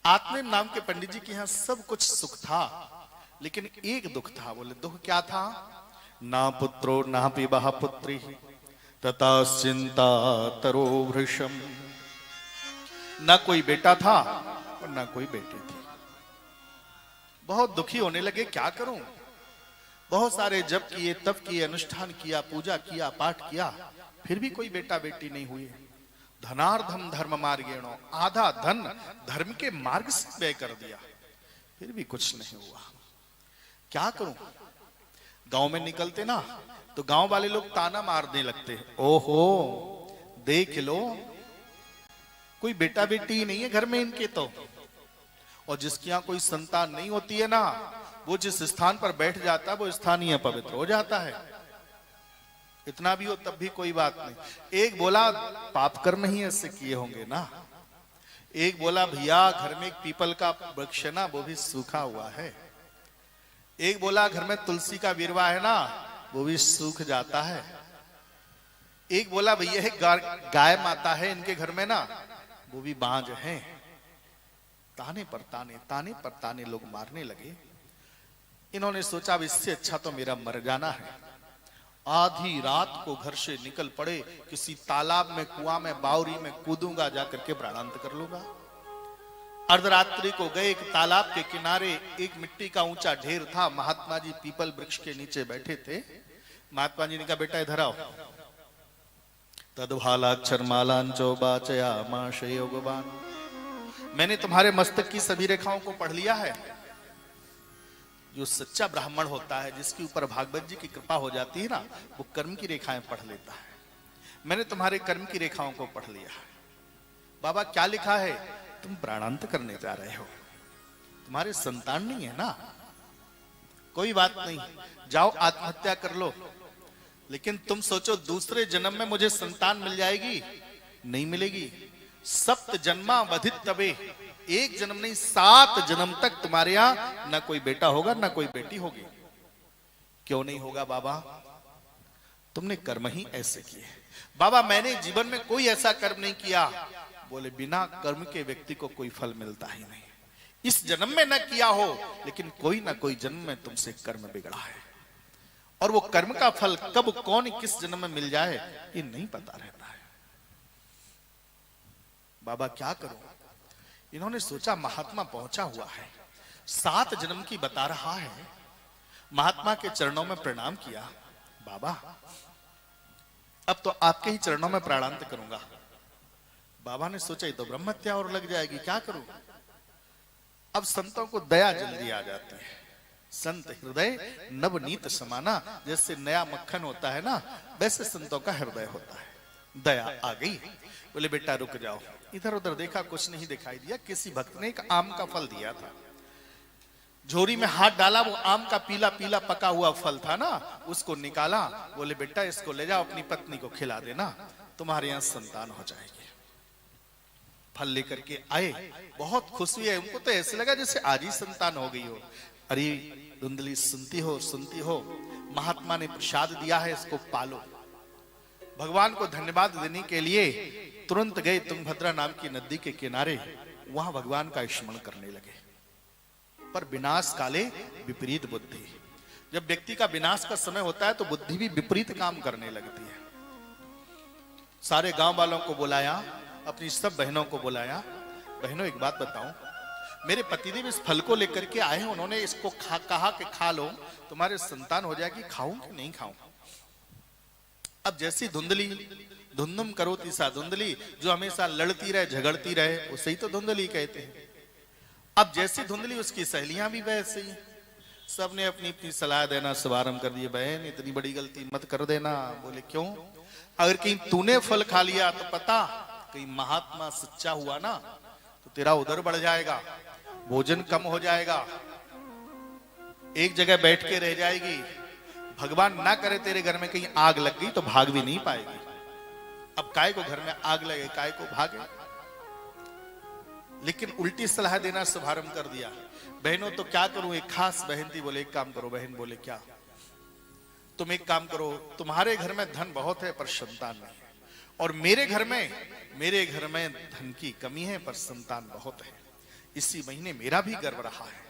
आत्मेय नाम के पंडित जी के यहाँ सब कुछ सुख था, लेकिन एक दुख था। बोले दुख क्या था? ना पुत्रो ना पिबा पुत्री तथा चिंता तरो भृशम। ना कोई बेटा था और ना कोई बेटी थी। बहुत दुखी होने लगे, क्या करूं? बहुत सारे जप किए, तप किए, अनुष्ठान किया, पूजा किया, पाठ किया, फिर भी कोई बेटा बेटी नहीं हुए। धनार्धम धर्म मार्गेणो, आधा धन धर्म के मार्ग से व्यय कर दिया, फिर भी कुछ नहीं हुआ। क्या करूं? गांव में निकलते ना तो गांव वाले लोग ताना मारने लगते, ओहो देख लो कोई बेटा बेटी नहीं है घर में इनके तो। और जिसके यहाँ कोई संतान नहीं होती है ना, वो जिस स्थान पर बैठ जाता है वो स्थान ही पवित्र हो जाता है। इतना भी हो तब भी कोई बात नहीं। एक बोला पाप कर्म ही ऐसे किए होंगे ना। एक बोला भैया घर में एक पीपल का वृक्ष है ना, वो भी सूखा हुआ है। एक बोला घर में तुलसी का विरवा है ना, वो भी सूख जाता है। एक बोला भैया एक गाय माता है इनके घर में ना, वो भी बांझ है। ताने पर ताने लोग मारने लगे। इन्होंने सोचा अब इससे अच्छा तो मेरा मर जाना है। आधी रात को घर से निकल पड़े, किसी तालाब में, कुआं में, बावरी में कूदूंगा, जाकर के प्राणांत कर लूंगा। अर्धरात्रि को गए, एक तालाब के किनारे एक मिट्टी का ऊंचा ढेर था। महात्मा जी पीपल वृक्ष के नीचे बैठे थे। महात्मा जी ने कहा बेटा इधर आओ। तद्भालाक्षर मालांचो बाचया माशयोगवान, मैंने तुम्हारे मस्तक की सभी रेखाओं को पढ़ लिया है। जो सच्चा ब्राह्मण होता है, जिसके ऊपर भागवत जी की कृपा हो जाती है ना, वो कर्म की रेखाएं पढ़ लेता है। मैंने तुम्हारे कर्म की रेखाओं को पढ़ लिया है। बाबा क्या लिखा है? तुम प्राणांत करने जा रहे हो, तुम्हारे संतान नहीं है ना। कोई बात नहीं, जाओ आत्महत्या कर लो, लेकिन तुम सोचो दूसरे जन्म में मुझे संतान मिल जाएगी? नहीं मिलेगी। सप्त जन्मा वधित तबे, एक जन्म नहीं 7 जन्म तक तुम्हारे यहां ना कोई बेटा होगा ना कोई बेटी होगी। क्यों नहीं होगा बाबा? तुमने कर्म ही ऐसे किए। बाबा मैंने जीवन में कोई ऐसा कर्म नहीं किया। बोले बिना कर्म के व्यक्ति को कोई फल मिलता ही नहीं। इस जन्म में न किया हो, लेकिन कोई ना कोई जन्म में तुमसे कर्म बिगड़ा है, और वो कर्म का फल कब कौन किस जन्म में मिल जाए ये नहीं पता रहता है। बाबा क्या करूं? इन्होंने सोचा महात्मा पहुंचा हुआ है, 7 जन्म की बता रहा है। महात्मा के चरणों में प्रणाम किया। बाबा अब तो आपके ही चरणों में प्राणांत करूंगा। बाबा ने सोचा ये तो ब्रह्म हत्या और लग जाएगी, क्या करूं? अब संतों को दया जल्दी आ जाती है। संत हृदय नवनीत समाना, जैसे नया मक्खन होता है ना, वैसे संतों का हृदय होता है। दया आ गई। बोले बेटा रुक जाओ। इधर उधर देखा, कुछ नहीं दिखाई दिया। किसी भक्त ने एक आम का फल दिया था। झोरी में हाथ डाला, वो आम का पीला पीला पका हुआ फल था ना, उसको निकाला। बोले बेटा इसको ले जाओ, अपनी पत्नी को खिला देना, तुम्हारे यहां संतान हो जाएगी। फल लेकर के आए, बहुत खुश हुए। उनको तो ऐसे लगा जैसे आज ही संतान हो गई हो। अरे धुंधली सुनती हो, महात्मा ने प्रसाद दिया है, इसको पालो। भगवान को धन्यवाद देने के लिए तुरंत गए तुंगभद्रा नाम की नदी के किनारे, वहां भगवान का स्मरण करने लगे। पर विनाश काले विपरीत बुद्धि, जब व्यक्ति का विनाश का समय होता है तो बुद्धि भी विपरीत काम करने लगती है। सारे गांव वालों को बुलाया, अपनी सब बहनों को बुलाया। बहनों एक बात बताऊं, मेरे पतिदेव इस फल को लेकर के आए हैं, उन्होंने इसको कहा कि खा लो, तुम्हारे संतान हो जाएगी, खाऊं कि नहीं खाऊं? अब जैसी धुंधली, धुंधुम करोती सा धुंधली, जो हमेशा लड़ती रहे झगड़ती रहे, उसे ही तो धुंधली कहते हैं। अब जैसी धुंधली उसकी सहेलियां भी वैसे ही, सबने अपनी अपनी सलाह देना शुभारंभ कर दिए। बहन इतनी बड़ी गलती मत कर देना। बोले क्यों? अगर कहीं तूने फल खा लिया तो पता, कहीं महात्मा सच्चा हुआ ना तो तेरा उधर बढ़ जाएगा, भोजन कम हो जाएगा, एक जगह बैठ के रह जाएगी। भगवान ना करे तेरे घर में कहीं आग लग गई तो भाग भी नहीं पाएगी। अब काय को घर में आग लगे, काय को भागे? लेकिन उल्टी सलाह देना शुभारंभ कर दिया। बहनों तो क्या करूं? एक खास बहन थी, बोले एक काम करो। बहन बोले क्या? तुम एक काम करो, तुम्हारे घर में धन बहुत है पर संतान नहीं, और मेरे घर में धन की कमी है पर संतान बहुत है। इसी महीने मेरा भी गर्भ रहा है।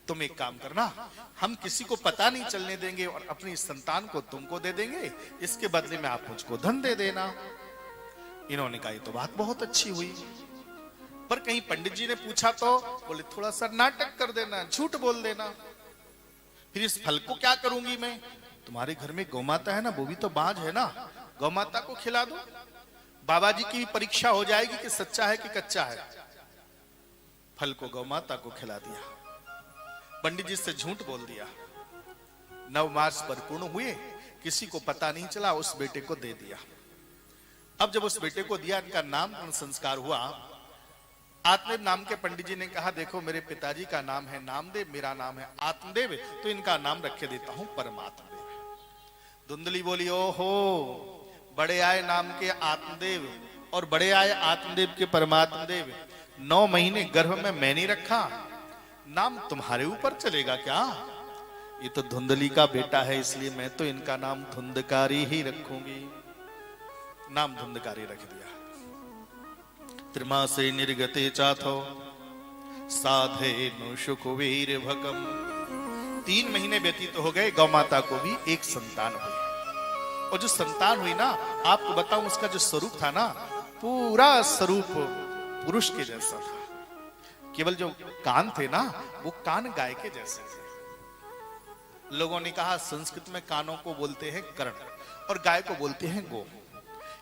तुम एक काम करना, हम किसी को पता नहीं चलने देंगे और अपनी संतान को तुमको दे देंगे, इसके बदले में आप मुझको धन दे देना। इन्होंने कहा ये तो बात बहुत अच्छी हुई, पर कहीं पंडित जी ने पूछा तो बोले थोड़ा सा नाटक कर देना, झूठ बोल देना। फिर इस फल को क्या करूंगी मैं? तुम्हारे घर में गौमाता है ना, वो भी तो बांझ है ना, गौमाता को खिला दो। बाबा जी की भी परीक्षा हो जाएगी कि सच्चा है कि कच्चा है। फल को गौमाता को खिला दिया, पंडित जी से झूठ बोल दिया। 9 मास परिपूर्ण हुए, किसी को पता नहीं चला, उस बेटे को दे दिया। अब जब उस बेटे को दिया, इनका नामकरण संस्कार हुआ। आत्मदेव नाम के पंडित जी ने कहा देखो मेरे पिताजी का नाम है नामदेव, मेरा नाम है आत्मदेव, तो इनका नाम रखे देता हूं परमात्मदेव। धुंधली बोली ओहो, बड़े आए नाम के आत्मदेव और बड़े आए आत्मदेव के परमात्मदेव, 9 महीने गर्भ में मैं नहीं रखा, नाम तुम्हारे ऊपर चलेगा क्या? ये तो धुंधली का बेटा है, इसलिए मैं तो इनका नाम धुंधकारी ही रखूंगी। नाम धुंधकारी रख दिया। त्रिमासे निर्गते चाथो साधे नु शुकवीर भकम। 3 महीने व्यतीत हो गए, गौ माता को भी एक संतान हुई। और जो संतान हुई ना, आपको बताऊं उसका जो स्वरूप था ना, पूरा स्वरूप पुरुष के जैसा था। केवल जो कान थे ना, वो कान गाय के जैसे थे। लोगों ने कहा संस्कृत में कानों को बोलते हैं कर्ण और गाय को बोलते हैं गो।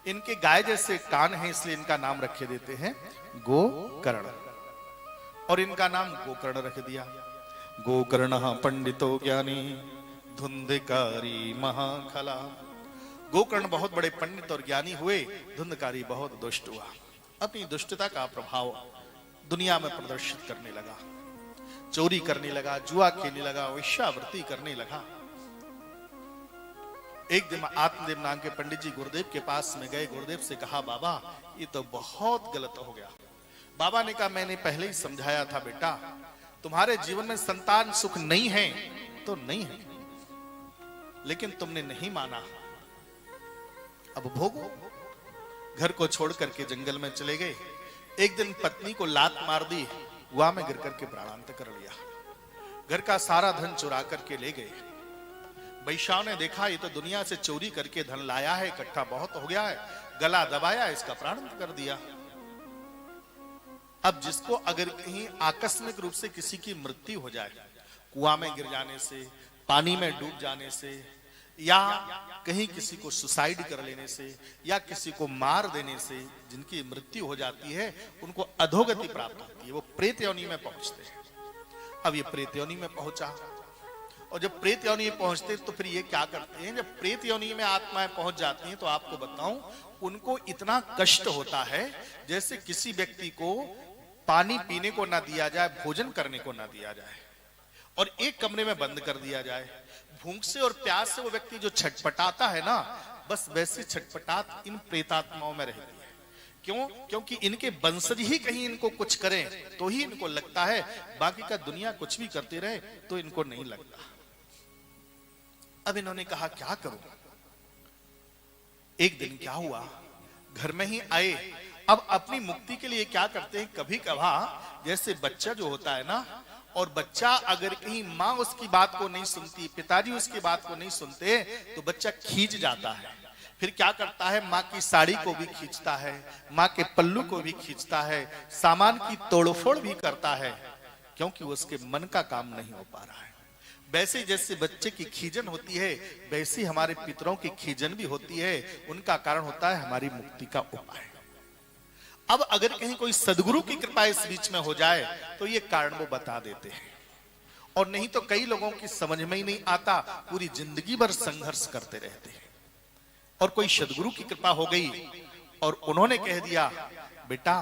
इनके गाय जैसे कान हैं, इसलिए इनका नाम रखे देते हैं गोकर्ण, और इनका नाम गोकर्ण रख दिया। गोकर्ण पंडितो ज्ञानी धुंधकारी महाखला। गोकर्ण बहुत बड़े पंडित और ज्ञानी हुए, धुंधकारी बहुत दुष्ट हुआ। अपनी दुष्टता का प्रभाव दुनिया में प्रदर्शित करने लगा, चोरी करने लगा, जुआ खेलने लगा, वेश्यावृत्ति करने लगा। एक दिन आत्मदेव नाम के पंडित जी गुरुदेव के पास में गए, गुरुदेव से कहा बाबा ये तो बहुत गलत हो गया। बाबा ने कहा मैंने पहले ही समझाया था बेटा, तुम्हारे जीवन में संतान सुख नहीं है तो नहीं है, लेकिन तुमने नहीं माना, अब भोगो। घर को छोड़ करके जंगल में चले गए। एक दिन पत्नी को लात मार दी, कुआं में गिर करके प्राणांत कर लिया। घर का सारा धन चुरा करके ले गए। वैश्याओं ने देखा ये तो दुनिया से चोरी करके धन लाया है, इकट्ठा बहुत हो गया है, गला दबाया, इसका प्राणांत कर दिया। अब जिसको अगर कहीं आकस्मिक रूप से किसी की मृत्यु हो जाए, कुआं में गिर जाने से, पानी में डूब जाने से, या कहीं किसी को सुसाइड कर लेने से, या किसी को मार देने से जिनकी मृत्यु हो जाती है, उनको अधोगति प्राप्त होती है, वो प्रेत योनि में पहुंचते हैं। अब ये प्रेत योनि में पहुंचा, और जब प्रेत योनि में पहुंचते तो फिर ये क्या करते हैं, जब प्रेत योनि में आत्माएं पहुंच जाती हैं तो आपको बताऊं उनको इतना कष्ट होता है जैसे किसी व्यक्ति को पानी पीने को ना दिया जाए, भोजन करने को ना दिया जाए, और एक कमरे में बंद कर दिया जाए। भूख से और प्यास से वो व्यक्ति जो छटपटाता है ना, बस वैसी छटपटात इन प्रेतात्माओं में रहती है। क्यों? क्योंकि इनके वंशज ही कहीं इनको कुछ करें तो ही इनको लगता है, बाकी का दुनिया कुछ भी करती रहे तो इनको नहीं लगता। अब इन्होंने कहा क्या करूं। एक दिन क्या हुआ, घर में ही आए। अब अपनी मुक्ति के लिए क्या करते हैं, कभी कभार जैसे बच्चा जो होता है ना, और बच्चा अगर कहीं माँ उसकी बात को नहीं सुनती, पिताजी उसकी बात को नहीं सुनते, तो बच्चा खींच जाता है। फिर क्या करता है, माँ की साड़ी को भी खींचता है, माँ के पल्लू को भी खींचता है, सामान की तोड़फोड़ भी करता है, क्योंकि उसके मन का काम नहीं हो पा रहा है। वैसे जैसे बच्चे की खीजन होती है, वैसे हमारे पितरों की खीजन भी होती है। उनका कारण होता है हमारी मुक्ति का उपाय। अब अगर कहीं कोई सदगुरु की कृपा इस बीच में हो जाए तो ये कारण वो बता देते हैं, और नहीं तो कई लोगों की समझ में ही नहीं आता, पूरी जिंदगी भर संघर्ष करते रहते हैं। और कोई सदगुरु की कृपा हो गई और उन्होंने कह दिया बेटा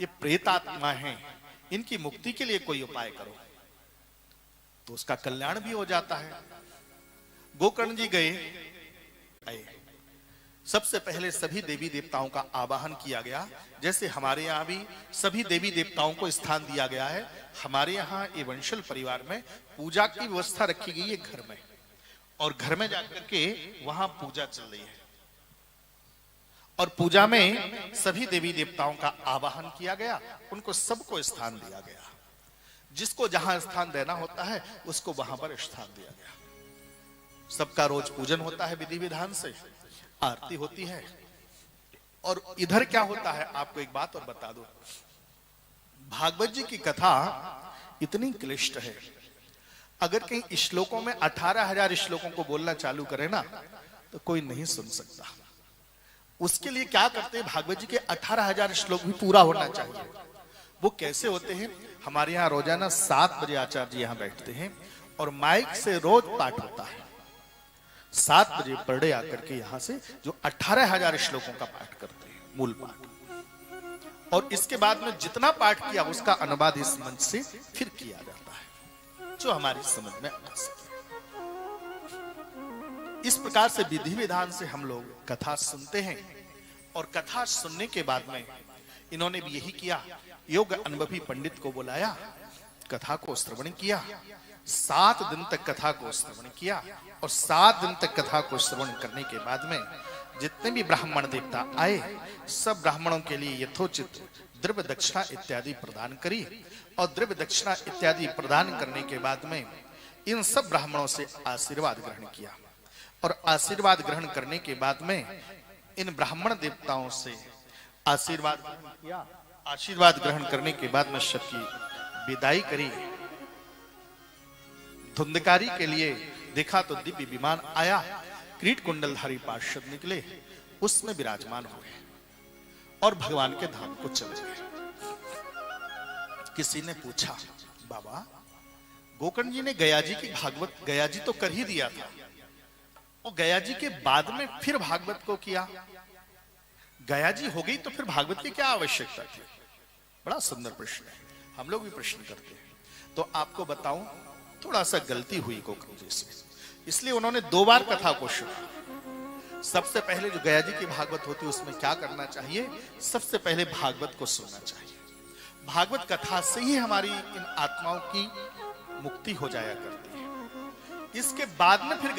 ये प्रेत आत्मा है, इनकी मुक्ति के लिए कोई उपाय करो, तो उसका कल्याण भी हो जाता है। गोकर्ण जी गए, सबसे पहले सभी देवी देवताओं का आवाहन किया गया। जैसे हमारे यहाँ भी सभी देवी देवताओं को स्थान दिया गया है, हमारे यहाँ ये वंशल परिवार में पूजा की व्यवस्था रखी गई है घर में, और घर में जाकर के वहां पूजा चल रही है, और पूजा में सभी देवी देवताओं का आवाहन किया गया, उनको सबको स्थान दिया गया। जिसको जहां स्थान देना होता है उसको वहां पर स्थान दिया गया। सबका रोज पूजन होता है विधि विधान से, आरती होती है। और इधर क्या होता है, आपको एक बात और बता दो, भागवत जी की कथा इतनी क्लिष्ट है, अगर कहीं श्लोकों में 18,000 श्लोकों को बोलना चालू करे ना तो कोई नहीं सुन सकता। उसके लिए क्या करते हैं, भागवत जी के 18,000 श्लोक भी पूरा होना चाहिए। वो कैसे होते हैं, हमारे यहाँ रोजाना 7 बजे आचार्य जी यहाँ बैठते हैं और माइक से रोज पाठ होता है। 7 बजे पर डे आकर के यहाँ से जो 18,000 श्लोकों का पाठ करते हैं, मूल पाठ, और इसके बाद में जितना पाठ किया उसका अनुवाद इस मंच से फिर किया जाता है जो हमारी समझ में आ सके। इस प्रकार से विधि विधान से हम लोग कथा सुनते हैं और कथा सुनने के बाद में इन्होंने भी यही किया, योग अनुभवी पंडित को बुलाया, कथा को श्रवण किया, 7 दिन तक कथा को श्रवण किया और 7 दिन तक कथा को श्रवण करने के बाद में जितने भी ब्राह्मण देवता आए सब ब्राह्मणों के लिए यथोचित द्रव्य दक्षिणा इत्यादि प्रदान करी और द्रव्य दक्षिणा इत्यादि प्रदान करने के बाद में इन सब ब्राह्मणों से आशीर्वाद ग्रहण किया और आशीर्वाद ग्रहण करने के बाद में इन ब्राह्मण देवताओं से आशीर्वाद ग्रहण किया। आशीर्वाद ग्रहण करने के बाद में सबकी विदाई करी। धुंधकारी के लिए देखा तो दिव्य विमान आया, क्रीट कुंडलधारी पार्षद निकले, उसमें विराजमान हुए और भगवान के धाम को चले गए। किसी ने पूछा, बाबा गोकर्ण जी ने गया जी की भागवत, गया जी तो कर ही दिया था, और गया जी के बाद में फिर भागवत को किया, गया जी हो गई तो फिर भागवत की क्या आवश्यकता थी? बड़ा सुंदर प्रश्न है, हम लोग भी प्रश्न करते हैं। तो आपको बताऊं, थोड़ा सा गलती हुई गोकर्ण जी से, इसलिए उन्होंने 2 बार कथा को सुना। सबसे पहले जो गया जी की भागवत होती है उसमें क्या करना चाहिए, सबसे पहले भागवत को सुनना चाहिए। भागवत कथा से ही हमारी इन आत्माओं की मुक्ति हो जाया करती है। इसके बाद में फिर